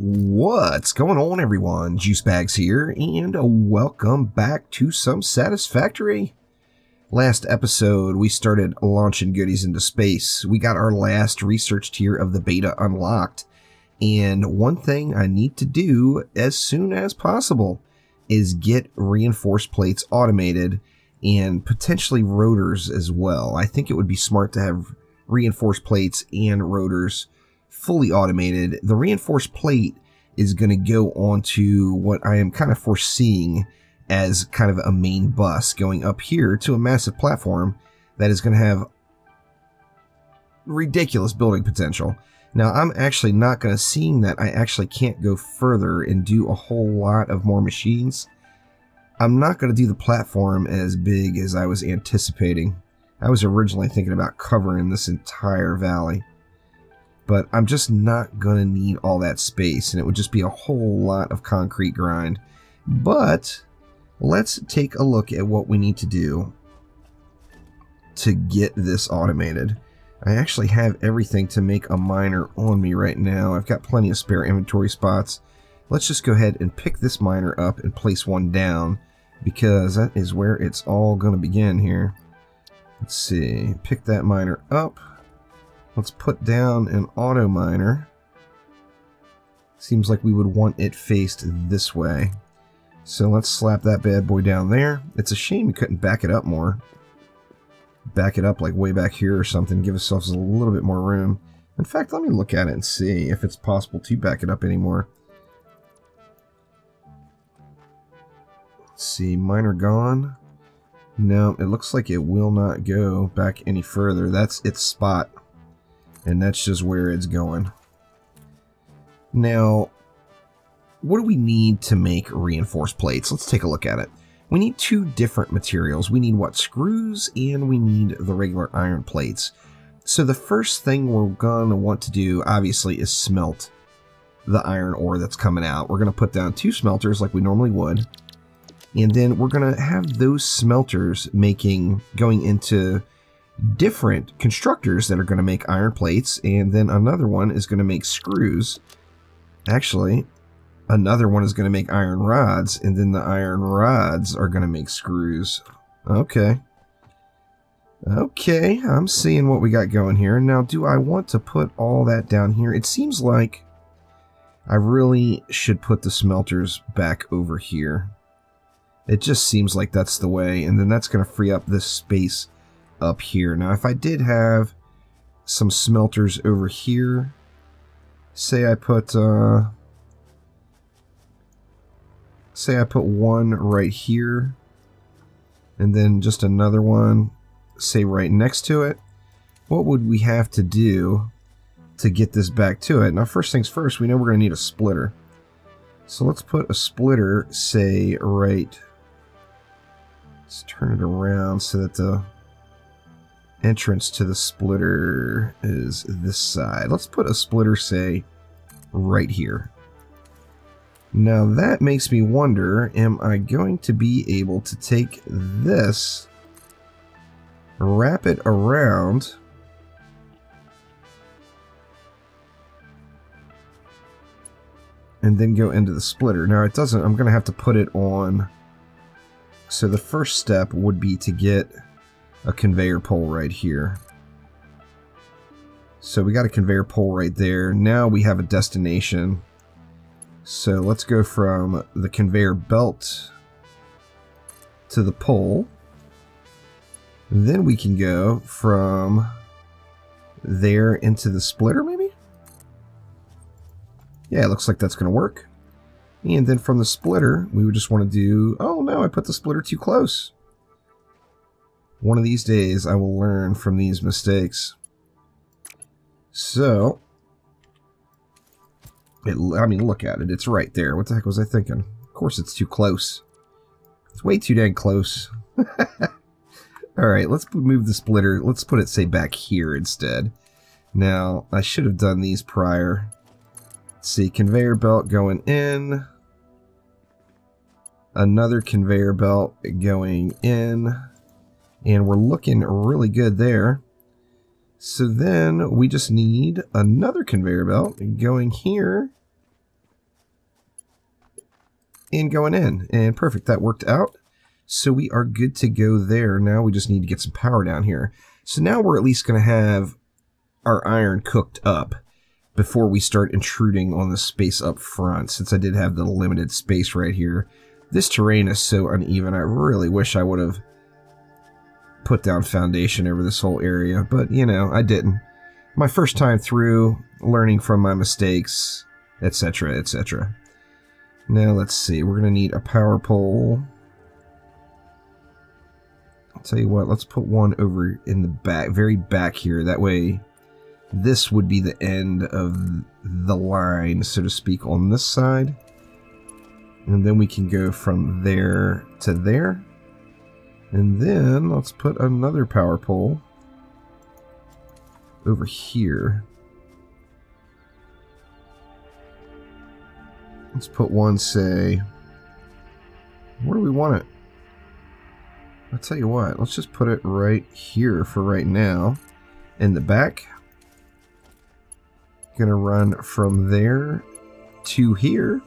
What's going on, everyone? Juicebags here, and welcome back to some Satisfactory. Last episode, we started launching goodies into space. We got our last research tier of the beta unlocked, and one thing I need to do as soon as possible is get reinforced plates automated and potentially rotors as well. I think it would be smart to have reinforced plates and rotors fully automated. The reinforced plate is going to go onto what I am kind of foreseeing as kind of a main bus going up here to a massive platform that is going to have ridiculous building potential. Now, I'm actually not going to, seeing that I actually can't go further and do a whole lot of more machines, I'm not going to do the platform as big as I was anticipating. I was originally thinking about covering this entire valley, but I'm just not going to need all that space, and it would just be a whole lot of concrete grind. But let's take a look at what we need to do to get this automated. I actually have everything to make a miner on me right now. I've got plenty of spare inventory spots. Let's just go ahead and pick this miner up and place one down, because that is where it's all going to begin here. Let's see, pick that miner up. Let's put down an auto miner. Seems like we would want it faced this way. So let's slap that bad boy down there. It's a shame we couldn't back it up more. Back it up like way back here or something. Give ourselves a little bit more room. In fact, let me look at it and see if it's possible to back it up anymore. Let's see, miner gone. No, it looks like it will not go back any further. That's its spot. And that's just where it's going. Now, what do we need to make reinforced plates? Let's take a look at it. We need two different materials. We need screws, and we need the regular iron plates. So the first thing we're going to want to do, obviously, is smelt the iron ore that's coming out. We're going to put down two smelters like we normally would. And then we're going to have those smelters going into different constructors that are going to make iron plates, and then another one is going to make screws. Actually, another one is going to make iron rods, and then the iron rods are going to make screws. Okay, I'm seeing what we got going here. Now, do I want to put all that down here? It seems like I really should put the smelters back over here. It just seems like that's the way, and then that's going to free up this space up here. Now, if I did have some smelters over here, say I put one right here, and then just another one, say right next to it, what would we have to do to get this back to it? Now, first things first, we know we're going to need a splitter. So let's put a splitter, say, right. Let's turn it around so that the entrance to the splitter is this side. Let's put a splitter, say, right here. Now that makes me wonder, am I going to be able to take this, wrap it around, and then go into the splitter? Now it doesn't, I'm going to have to put it on. So the first step would be to get a conveyor pole right here. So we got a conveyor pole right there. Now we have a destination. So let's go from the conveyor belt to the pole. Then we can go from there into the splitter, maybe? Yeah, it looks like that's going to work. And then from the splitter, we would just want to do... Oh no, I put the splitter too close. One of these days, I will learn from these mistakes. So, I mean, look at it. It's right there. What the heck was I thinking? Of course, it's too close. It's way too dang close. Alright, let's move the splitter. Let's put it, say, back here instead. Now, I should have done these prior. Let's see, conveyor belt going in. Another conveyor belt going in. And we're looking really good there. So then we just need another conveyor belt going here and going in. And perfect, that worked out. So we are good to go there. Now we just need to get some power down here. So now we're at least going to have our iron cooked up before we start intruding on the space up front, since I did have the limited space right here. This terrain is so uneven, I really wish I would have put down foundation over this whole area, but, you know, I didn't. My first time through, learning from my mistakes, etc., etc. Now, let's see, we're going to need a power pole. I'll tell you what, let's put one over in the back, very back here. That way, this would be the end of the line, so to speak, on this side. And then we can go from there to there. And then let's put another power pole over here. Let's put one, say, where do we want it? I'll tell you what, let's just put it right here for right now. In the back. Gonna run from there to here.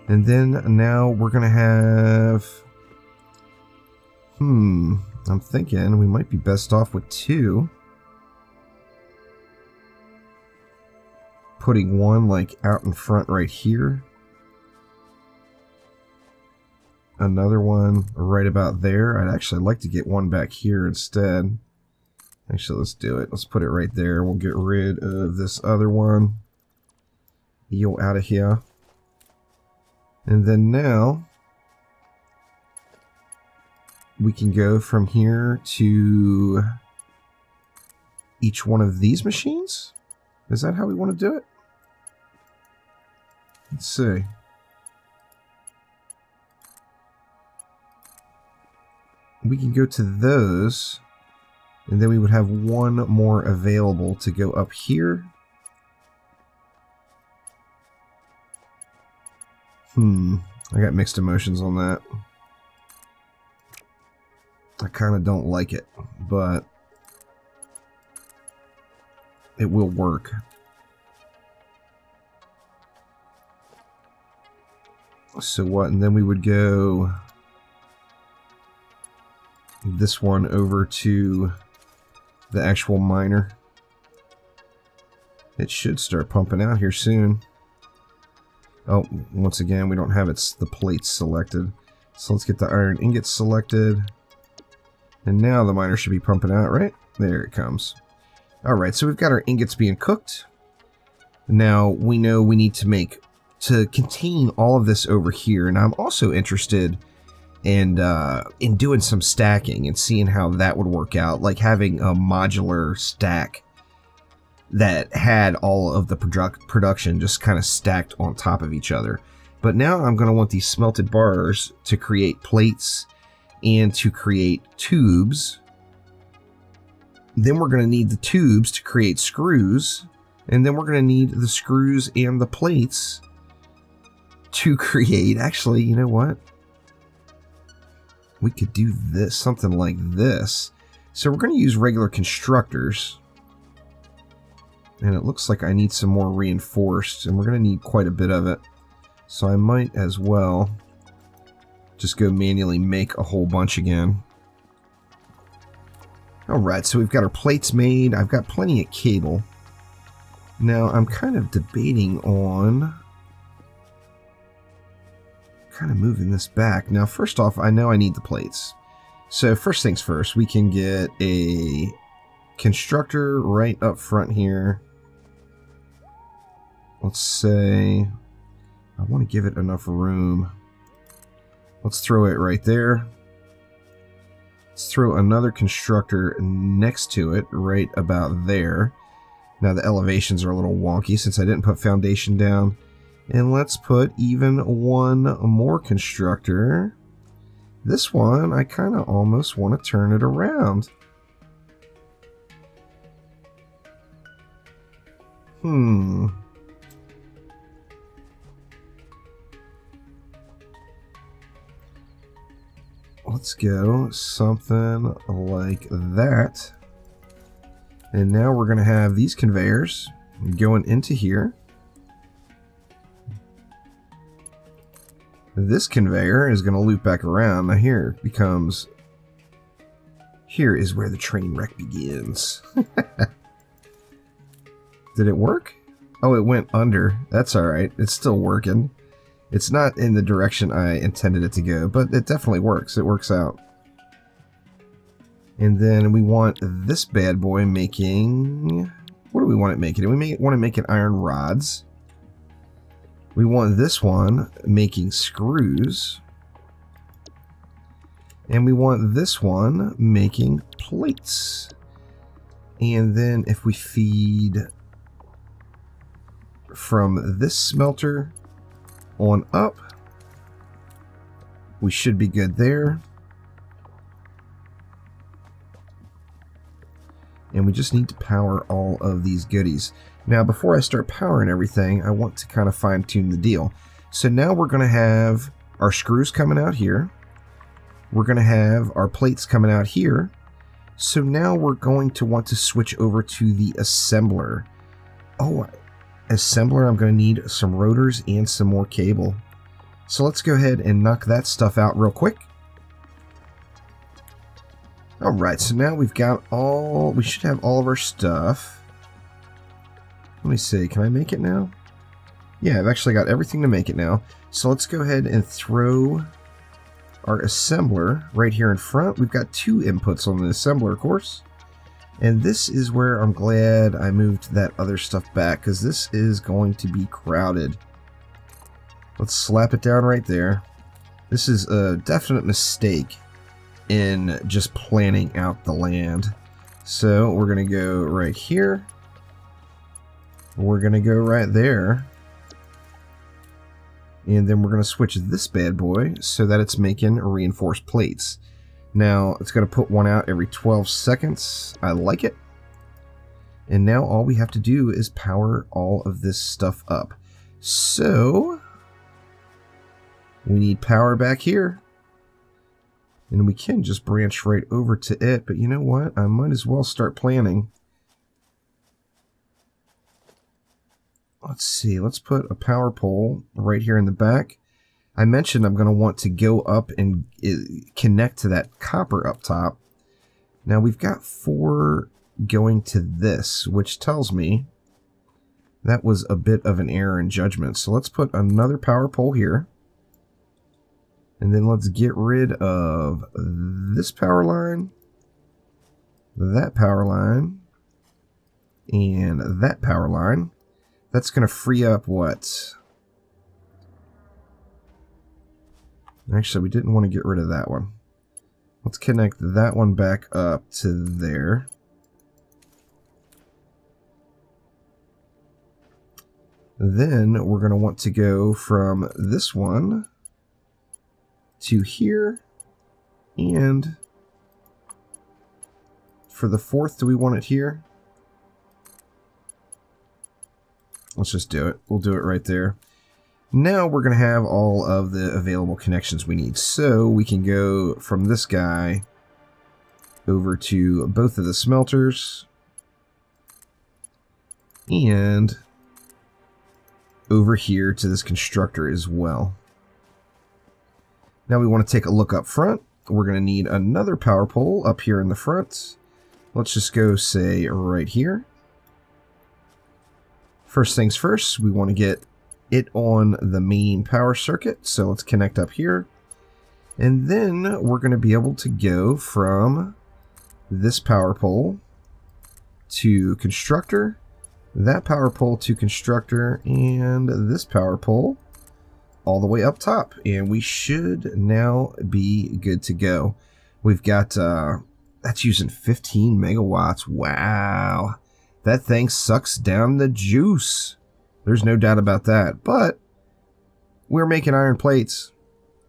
And then now we're gonna have... I'm thinking we might be best off with two. Putting one like out in front right here. Another one right about there. I'd actually like to get one back here instead. Actually, let's do it. Let's put it right there. We'll get rid of this other one. You out of here. And then now we can go from here to each one of these machines. Is that how we want to do it? Let's see. We can go to those, and then we would have one more available to go up here. I got mixed emotions on that. I kind of don't like it, but it will work. So what? And then we would go this one over to the actual miner. It should start pumping out here soon. Oh, once again, we don't have the plates selected. So let's get the iron ingots selected. And now the miner should be pumping out, right? There it comes. Alright, so we've got our ingots being cooked. Now we know we need to contain all of this over here. And I'm also interested in doing some stacking and seeing how that would work out. Like having a modular stack that had all of the production just kind of stacked on top of each other. But now I'm going to want these smelted bars to create plates and to create tubes. Then we're going to need the tubes to create screws. And then we're going to need the screws and the plates to create... Actually, you know what? We could do this, something like this. So we're going to use regular constructors. And it looks like I need some more reinforced, and we're going to need quite a bit of it. So I might as well just go manually make a whole bunch again. Alright, so we've got our plates made. I've got plenty of cable. Now I'm kind of debating on kind of moving this back. Now first off, I know I need the plates. So first things first, we can get a constructor right up front here. Let's say I want to give it enough room. Let's throw it right there. Let's throw another constructor next to it right about there. Now the elevations are a little wonky since I didn't put foundation down. And let's put even one more constructor. This one, I kind of almost want to turn it around. Let's go something like that. And now we're going to have these conveyors going into here. This conveyor is going to loop back around. Now here is where the train wreck begins. Did it work? Oh, it went under. That's alright. It's still working. It's not in the direction I intended it to go, but it definitely works. It works out. And then we want this bad boy making... What do we want it making? We want to make it iron rods. We want this one making screws. And we want this one making plates. And then if we feed from this smelter on up, we should be good there. And we just need to power all of these goodies. Now, before I start powering everything, I want to kind of fine-tune the deal. So now we're going to have our screws coming out here. We're going to have our plates coming out here. So now we're going to want to switch over to the assembler. Oh, assembler, I'm going to need some rotors and some more cable. So let's go ahead and knock that stuff out real quick. Alright, so now we've got we should have all of our stuff. Let me see, can I make it now? Yeah, I've actually got everything to make it now. So let's go ahead and throw our assembler right here in front. We've got 2 inputs on the assembler, of course. And this is where I'm glad I moved that other stuff back, because this is going to be crowded. Let's slap it down right there. This is a definite mistake in just planning out the land. So we're going to go right here. We're going to go right there. And then we're going to switch this bad boy so that it's making reinforced plates. Now, it's going to put one out every 12 seconds. I like it. And now all we have to do is power all of this stuff up. So, we need power back here. And we can just branch right over to it. But you know what? I might as well start planning. Let's see. Let's put a power pole right here in the back. I mentioned I'm going to want to go up and connect to that copper up top. Now we've got 4 going to this, which tells me that was a bit of an error in judgment. So let's put another power pole here. And then let's get rid of this power line, that power line, and that power line. That's going to free up what? Actually, we didn't want to get rid of that one. Let's connect that one back up to there. Then we're going to want to go from this one to here. And for the 4th, do we want it here? Let's just do it. We'll do it right there. Now we're going to have all of the available connections we need. So we can go from this guy over to both of the smelters and over here to this constructor as well. Now we want to take a look up front. We're going to need another power pole up here in the front. Let's just go, say, right here. First things first, we want to get it on the main power circuit. So let's connect up here. And then we're going to be able to go from this power pole to constructor, that power pole to constructor, and this power pole all the way up top. And we should now be good to go. We've got, that's using 15 megawatts. Wow. That thing sucks down the juice. There's no doubt about that. But we're making iron plates,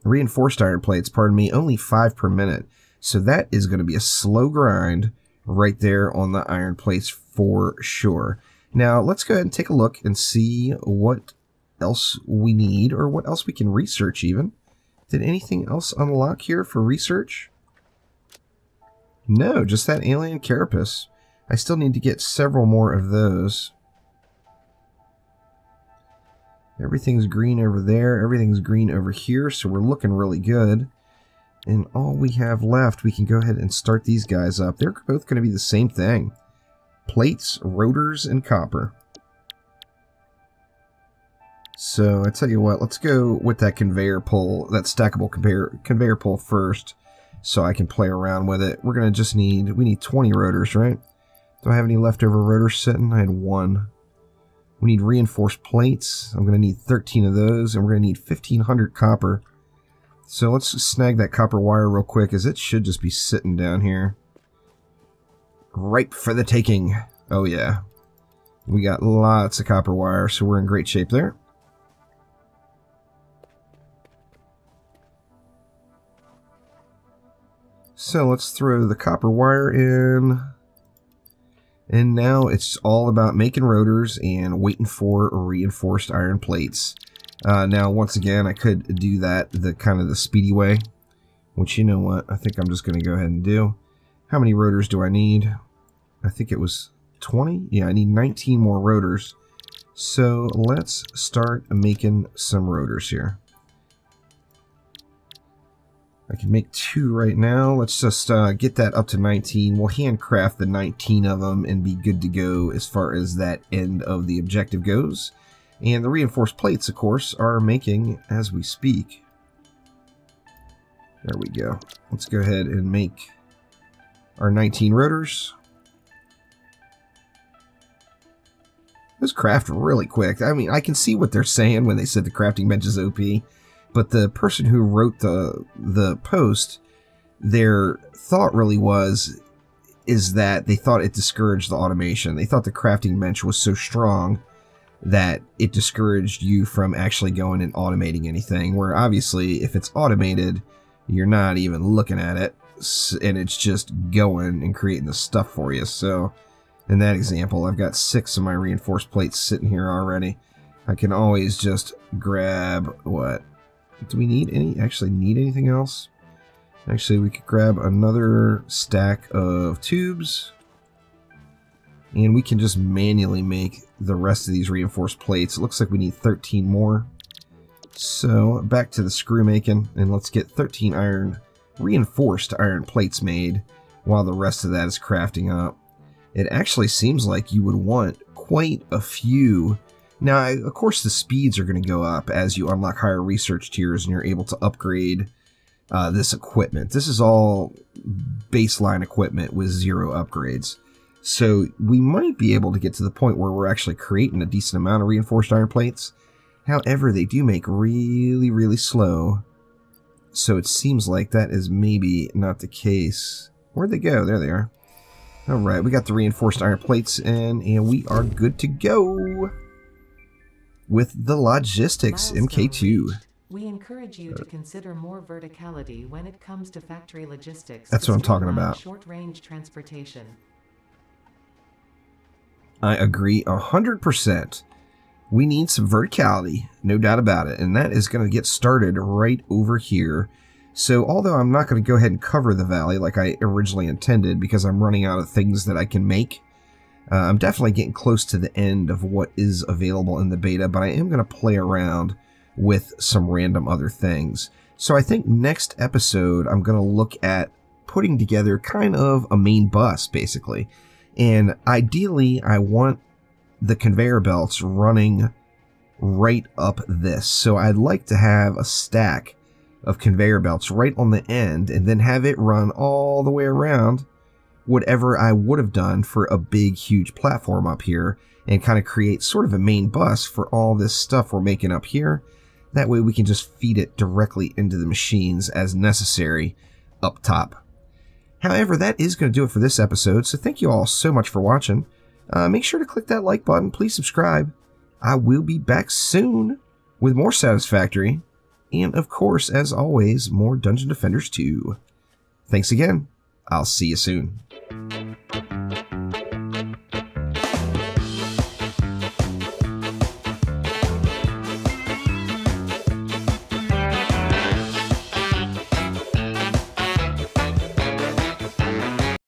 reinforced iron plates, pardon me, only 5 per minute. So that is going to be a slow grind right there on the iron plates for sure. Now let's go ahead and take a look and see what else we need, or what else we can research even. Did anything else unlock here for research? No, just that alien carapace. I still need to get several more of those. Everything's green over there. Everything's green over here. So we're looking really good. And all we have left, we can go ahead and start these guys up. They're both going to be the same thing. Plates, rotors, and copper. So I tell you what, let's go with that conveyor pull, that stackable conveyor pull first, so I can play around with it. We're going to just need, we need 20 rotors, right? Do I have any leftover rotors sitting? I had one. We need reinforced plates. I'm going to need 13 of those, and we're going to need 1,500 copper. So let's snag that copper wire real quick, as it should just be sitting down here. Ripe for the taking. Oh yeah. We got lots of copper wire, so we're in great shape there. So let's throw the copper wire in. And now it's all about making rotors and waiting for reinforced iron plates. Now, once again, I could do that the kind of the speedy way, which, you know what, I think I'm just going to go ahead and do. How many rotors do I need? I think it was 20. Yeah, I need 19 more rotors. So let's start making some rotors here. I can make 2 right now. Let's just get that up to 19. We'll handcraft the 19 of them and be good to go as far as that end of the objective goes. And the reinforced plates, of course, are making as we speak. There we go. Let's go ahead and make our 19 rotors. Those craft really quick. I mean, I can see what they're saying when they said the crafting bench is OP. But the person who wrote the post, their thought really is that they thought it discouraged the automation. They thought the crafting bench was so strong that it discouraged you from actually going and automating anything. Where obviously, if it's automated, you're not even looking at it, and it's just going and creating the stuff for you. So, in that example, I've got 6 of my reinforced plates sitting here already. I can always just grab what? Do we need anything else? Actually, we could grab another stack of tubes, and we can just manually make the rest of these reinforced plates. It looks like we need 13 more. So back to the screw making, and let's get 13 reinforced iron plates made while the rest of that is crafting up. It actually seems like you would want quite a few. Now, of course, the speeds are going to go up as you unlock higher research tiers and you're able to upgrade this equipment. This is all baseline equipment with 0 upgrades. So we might be able to get to the point where we're actually creating a decent amount of reinforced iron plates. However, they do make really, really slow. So it seems like that is maybe not the case. Where'd they go? There they are. Alright, we got the reinforced iron plates in, and we are good to go with the logistics MK2. We encourage you to consider more verticality when it comes to factory logistics. That's what I'm talking about. Short-range transportation. I agree 100%. We need some verticality, no doubt about it, and that is going to get started right over here. So although I'm not going to go ahead and cover the valley like I originally intended because I'm running out of things that I can make, I'm definitely getting close to the end of what is available in the beta, but I am going to play around with some random other things. So I think next episode I'm going to look at putting together kind of a main bus, basically. And ideally, I want the conveyor belts running right up this. So I'd like to have a stack of conveyor belts right on the end and then have it run all the way around whatever I would have done for a big, huge platform up here and kind of create sort of a main bus for all this stuff we're making up here. That way we can just feed it directly into the machines as necessary up top. However, that is going to do it for this episode, so thank you all so much for watching. Make sure to click that like button, please subscribe. I will be back soon with more Satisfactory, and of course, as always, more Dungeon Defenders 2. Thanks again. I'll see you soon.